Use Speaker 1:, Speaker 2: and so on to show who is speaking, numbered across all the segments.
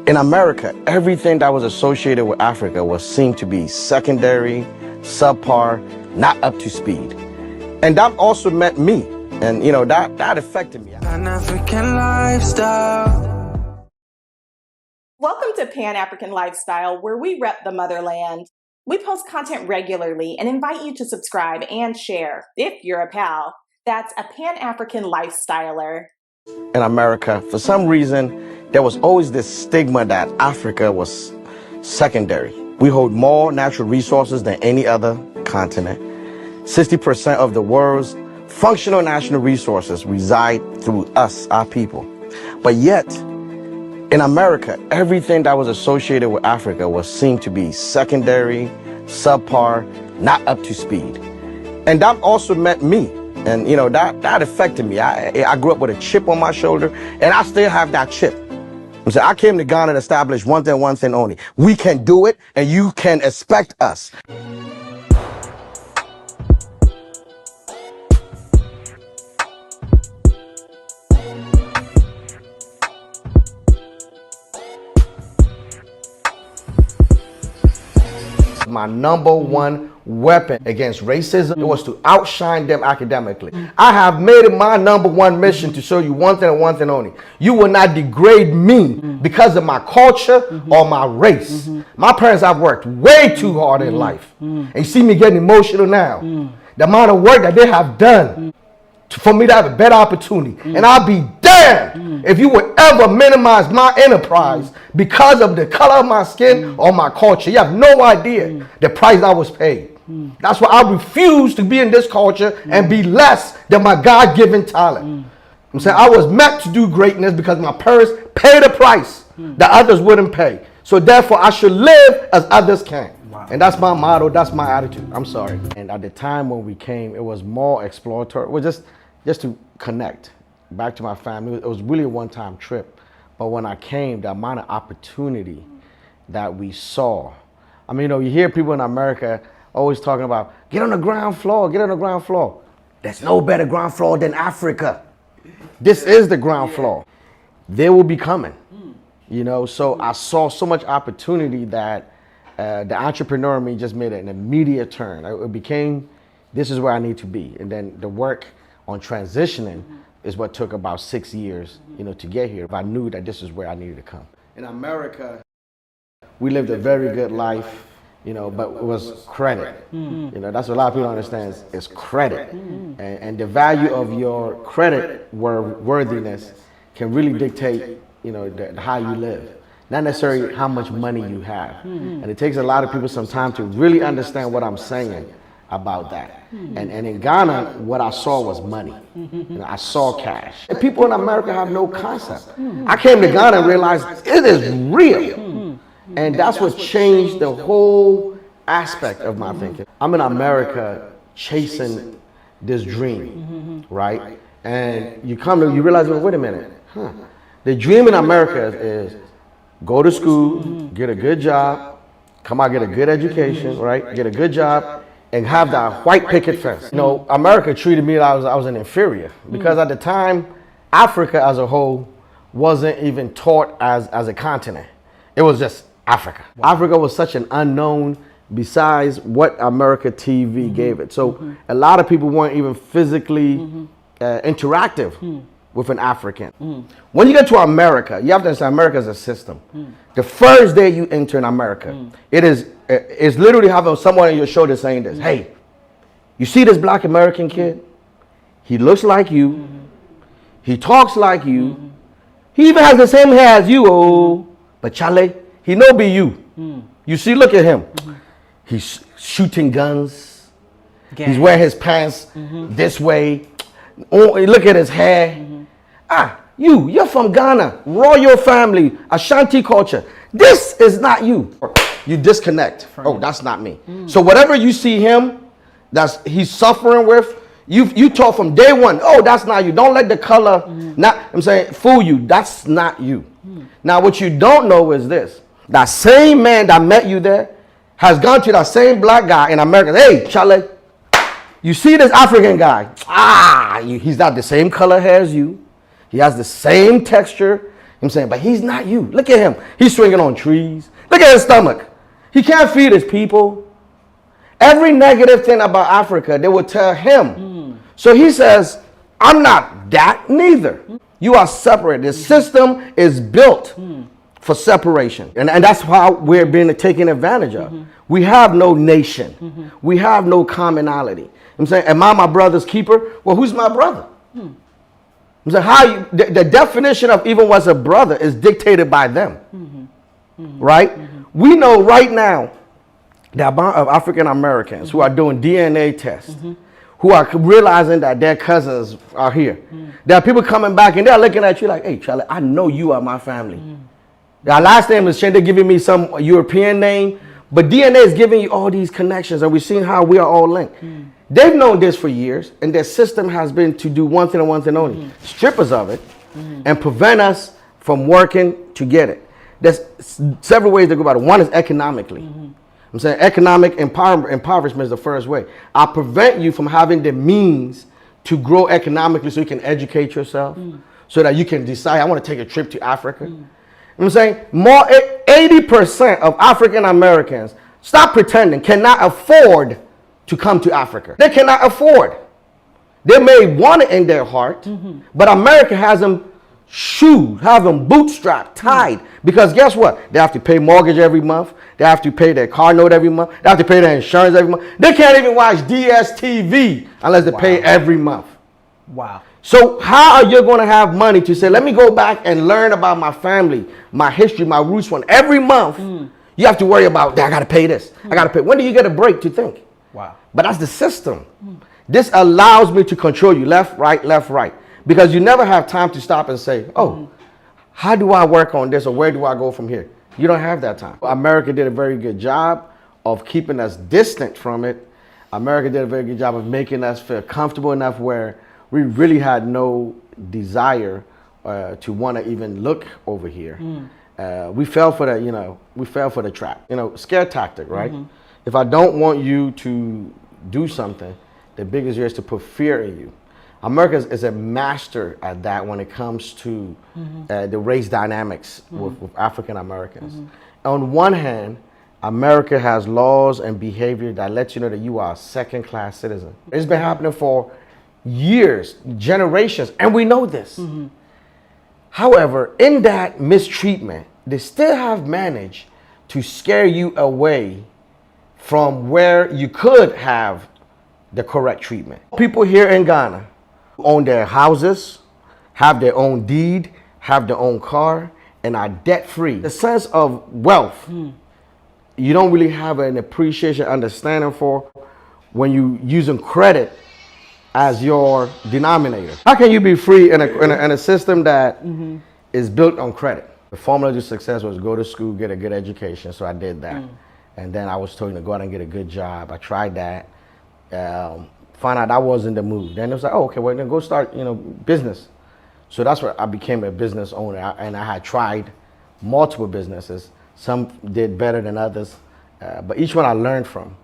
Speaker 1: In America, everything that was associated with Africa was seen to be secondary, subpar, not up to speed. And that also meant me. And, you know, that affected me.
Speaker 2: Pan-African lifestyle.
Speaker 3: Welcome to Pan-African Lifestyle, where we rep the motherland. We post content regularly and invite you to subscribe and share, if you're a pal. That's a Pan-African Lifestyler.
Speaker 1: In America, for some reason, there was always this stigma that Africa was secondary. We hold more natural resources than any other continent. 60% of the world's functional national resources reside through us, our people. But yet, in America, everything that was associated with Africa was seen to be secondary, subpar, not up to speed. And that also meant me. And, you know, that affected me. I grew up with a chip on my shoulder, and I still have that chip. So I came to Ghana and established one thing only. We can do it, and you can expect us. My number one weapon against racism, it was to outshine them academically. I have made it my number one mission to show you one thing and one thing only. You will not degrade me because of my culture or my race. My parents have worked way too hard in life. And you see me getting emotional now. The amount of work that they have done for me to have a better opportunity. And I'll be damned if you would ever minimize my enterprise because of the color of my skin or my culture. You have no idea the price I was paid. That's why I refuse to be in this culture and be less than my God-given talent. I'm saying I was meant to do greatness because my parents paid a price that others wouldn't pay. So therefore, I should live as others can. And that's my motto, that's my attitude. I'm sorry. And at the time when we came, it was more exploratory. It was just to connect back to my family. It was really a one-time trip. But when I came, the amount of opportunity that we saw. I mean, you know, you hear people in America always talking about, get on the ground floor, get on the ground floor. There's no better ground floor than Africa. This is the ground floor. They will be coming, you know? So I saw so much opportunity that the entrepreneur in me just made an immediate turn. It became, this is where I need to be. And then the work on transitioning is what took about 6 years, you know, to get here. I knew that this is where I needed to come. In America, we lived a very good life, you know, but it was credit. You know, that's what a lot of people don't understand is credit. And the value of your credit worthiness can really dictate, you know, how you live. Not necessarily how much money you have. And it takes a lot of people some time to really understand what I'm saying about that. And in Ghana, what I saw was money. You know, I saw cash. And people in America have no concept. I came to Ghana and realized it is real. And that's what changed the whole aspect of my thinking. I'm in America chasing this dream, right? And you realize, well, wait a minute, the dream in America is go to school, get a good job, come out, get a good education, right? Get a good job, and have that white picket fence. You know, America treated me like I was an inferior because at the time, Africa as a whole wasn't even taught as a continent. It was just Africa. Africa was such an unknown besides what America TV gave it. So a lot of people weren't even physically interactive with an African. When you get to America, you have to understand America is a system. The first day you enter in America, it's literally having someone on your shoulder saying this, hey, you see this black American kid? He looks like you. He talks like you. He even has the same hair as you, oh, but Charlie, he no be you. You see, look at him. He's shooting guns. He's wearing his pants this way. Oh, look at his hair. You're from Ghana, royal family, Ashanti culture. This is not you. You disconnect. Oh, that's not me. So whatever you see him, he's suffering with, you taught from day one, oh, that's not you. Don't let the color, fool you. That's not you. Now, what you don't know is this. That same man that met you there has gone to that same black guy in America. Hey, Charlie, you see this African guy? He's got the same color hair as you. He has the same texture. I'm saying, but he's not you. Look at him. He's swinging on trees. Look at his stomach. He can't feed his people. Every negative thing about Africa, they will tell him. So he says, I'm not that neither. You are separate. The system is built for separation. And that's how we're being taken advantage of. We have no nation. We have no commonality. I'm saying, am I my brother's keeper? Well, who's my brother? I'm saying, the definition of even what's a brother is dictated by them. Right? We know right now the amount of African Americans who are doing DNA tests, who are realizing that their cousins are here. There are people coming back and they're looking at you like, hey, Charlie, I know you are my family. Our last name is changed. They're giving me some European name, but DNA is giving you all these connections, and we've seen how we are all linked. They've known this for years, and their system has been to do one thing and one thing only, strip us of it and prevent us from working to get it. There's several ways to go about it. One is economically. I'm saying economic impoverishment is the first way. I prevent you from having the means to grow economically so you can educate yourself, so that you can decide, I want to take a trip to Africa. I'm saying more 80% of African Americans, stop pretending, cannot afford to come to Africa. They cannot afford. They may want it in their heart, but America has them shoes, have them bootstrapped, tied. Because guess what? They have to pay mortgage every month. They have to pay their car note every month. They have to pay their insurance every month. They can't even watch DSTV unless they pay every month.
Speaker 4: Wow.
Speaker 1: So how are you going to have money to say, let me go back and learn about my family, my history, my roots one every month? You have to worry about, I got to pay this. I got to pay. When do you get a break to think?
Speaker 4: Wow.
Speaker 1: But that's the system. This allows me to control you left, right. Because you never have time to stop and say, oh, how do I work on this, or where do I go from here? You don't have that time. America did a very good job of keeping us distant from it. America did a very good job of making us feel comfortable enough where we really had no desire to want to even look over here. We fell for the trap. Scare tactic, right? If I don't want you to do something, the biggest year is to put fear in you. America is a master at that when it comes to the race dynamics with African Americans. On one hand, America has laws and behavior that lets you know that you are a second-class citizen. It's been happening for years, generations, and we know this. However, in that mistreatment, they still have managed to scare you away from where you could have the correct treatment. People here in Ghana own their houses, have their own deed, have their own car, and are debt-free. The sense of wealth, you don't really have an appreciation, understanding for when you using credit as your denominator. How can you be free in a system that is built on credit? The formula to success was go to school, get a good education. So I did that. And then I was told to go out and get a good job. I tried that. Found out I wasn't the move. Then it was like, oh, okay, well, then go start, business. So that's where I became a business owner. And I had tried multiple businesses. Some did better than others, but each one I learned from.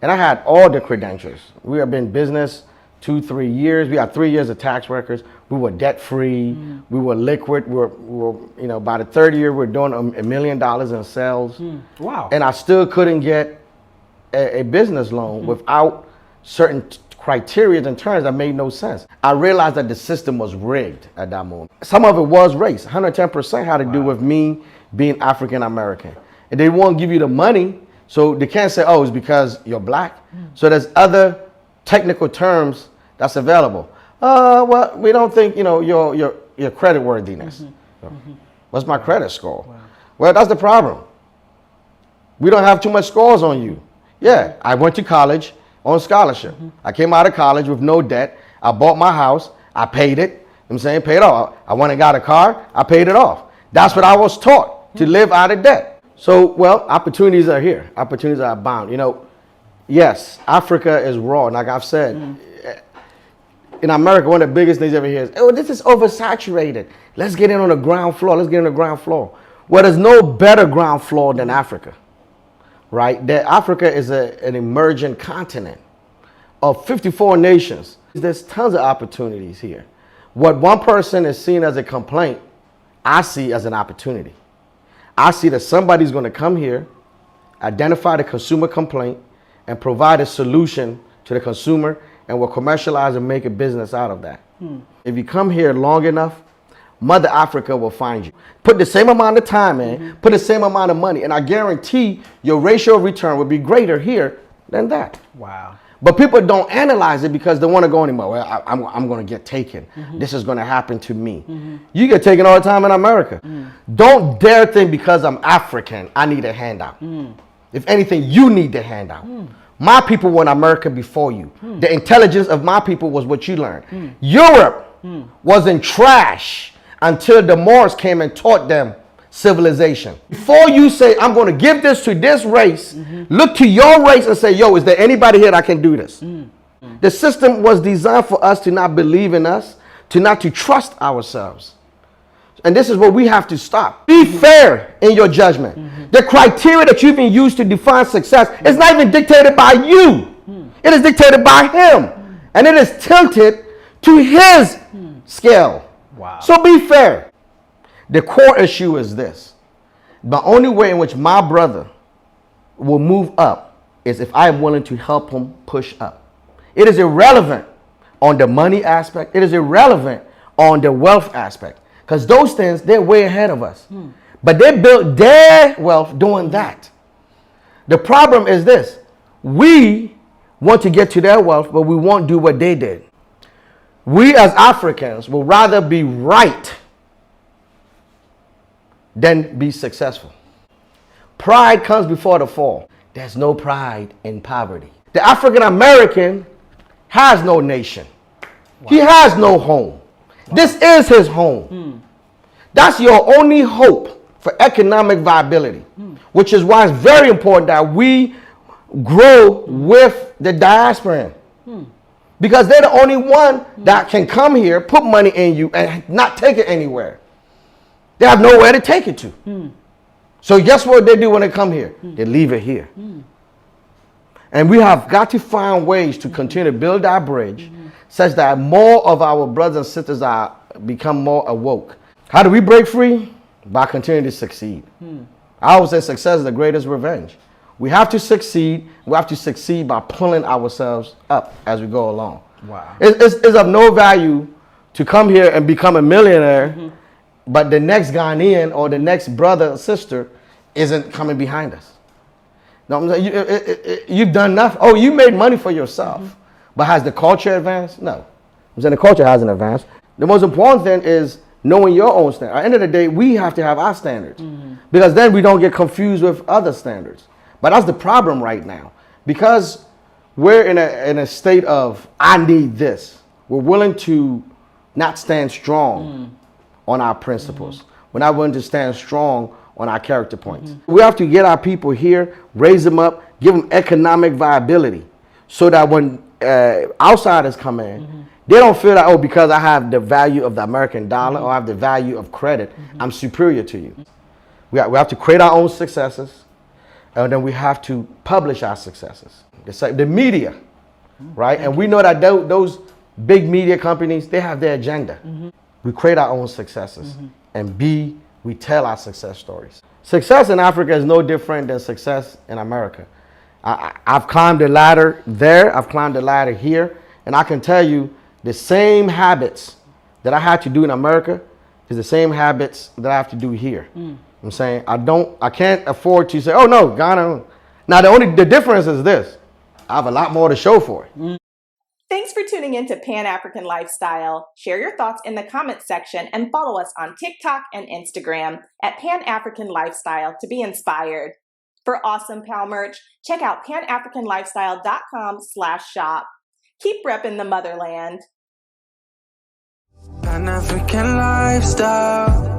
Speaker 1: And I had all the credentials. We have been in business 2-3 years. We had 3 years of tax records. We were debt free. We were liquid. We were by the third year, we were doing $1 million in sales.
Speaker 4: Wow.
Speaker 1: And I still couldn't get a business loan without certain criteria and terms that made no sense. I realized that the system was rigged at that moment. Some of it was race. 110% had to do with me being African American. And they won't give you the money, so they can't say, oh, it's because you're black. So there's other technical terms that's available. Well, we don't think, your credit worthiness. What's my credit score? Wow. Well, that's the problem. We don't have too much scores on you. Yeah, I went to college on scholarship. I came out of college with no debt. I bought my house. I paid it. Paid it off. I went and got a car. I paid it off. That's what I was taught, to live out of debt. So, well, opportunities are here. Opportunities are abound. Yes, Africa is raw. Like I've said, in America, one of the biggest things ever here is, oh, this is oversaturated. Let's get in on the ground floor. Well, there's no better ground floor than Africa, right? Africa is an emerging continent of 54 nations. There's tons of opportunities here. What one person is seen as a complaint, I see as an opportunity. I see that somebody's going to come here, identify the consumer complaint, and provide a solution to the consumer, and will commercialize and make a business out of that. If you come here long enough, Mother Africa will find you. Put the same amount of time in, put the same amount of money, and I guarantee your ratio of return will be greater here than that.
Speaker 4: Wow.
Speaker 1: But people don't analyze it because they want to go anymore. Well, I'm going to get taken. This is going to happen to me. You get taken all the time in America. Don't dare think because I'm African, I need a handout. If anything, you need the handout. My people were in America before you. The intelligence of my people was what you learned. Europe wasn't trash until the Moors came and taught them civilization. Before you say, I'm going to give this to this race, look to your race and say, yo, is there anybody here that can do this? The system was designed for us to not believe in us, to not to trust ourselves. And this is what we have to stop. Be fair in your judgment. The criteria that you've been used to define success is not even dictated by you. It is dictated by him. And it is tilted to his scale.
Speaker 4: Wow.
Speaker 1: So be fair. The core issue is this. The only way in which my brother will move up is if I am willing to help him push up. It is irrelevant on the money aspect. It is irrelevant on the wealth aspect. Because those things, they're way ahead of us. But they built their wealth doing that. The problem is this. We want to get to their wealth, but we won't do what they did. We as Africans will rather be right than be successful. Pride comes before the fall. There's no pride in poverty. The African American has no nation. He has no home. This is his home. That's your only hope for economic viability, which is why it's very important that we grow with the diaspora. Because they're the only one that can come here, put money in you, and not take it anywhere. They have nowhere to take it to. So guess what they do when they come here? They leave it here. And we have got to find ways to continue to build our bridge such that more of our brothers and sisters are become more awoke. How do we break free? By continuing to succeed. I always say success is the greatest revenge. We have to succeed. We have to succeed by pulling ourselves up as we go along.
Speaker 4: Wow.
Speaker 1: It's of no value to come here and become a millionaire, but the next Ghanaian or the next brother or sister isn't coming behind us. No, I'm saying you've done nothing. Oh, you made money for yourself. But has the culture advanced? No. I'm saying the culture hasn't advanced. The most important thing is knowing your own standard. At the end of the day, we have to have our standards. Because then we don't get confused with other standards. But that's the problem right now. Because we're in a state of, I need this. We're willing to not stand strong on our principles. We're not willing to stand strong on our character points. We have to get our people here, raise them up, give them economic viability so that when outsiders come in, they don't feel that, oh, because I have the value of the American dollar or I have the value of credit, I'm superior to you. We have to create our own successes, and then we have to publish our successes. The media, right? And we know that those big media companies, they have their agenda. We create our own successes, and we tell our success stories. Success in Africa is no different than success in America. I've climbed the ladder there, I've climbed the ladder here, and I can tell you the same habits that I had to do in America is the same habits that I have to do here. I'm saying I can't afford to say, oh no, Ghana. Now the difference is this. I have a lot more to show for it.
Speaker 3: Thanks for tuning in to Pan-African Lifestyle. Share your thoughts in the comments section and follow us on TikTok and Instagram at Pan-African Lifestyle to be inspired. For awesome pal merch, check out panafricanlifestyle.com/shop. Keep repping the motherland.
Speaker 2: Pan-African lifestyle.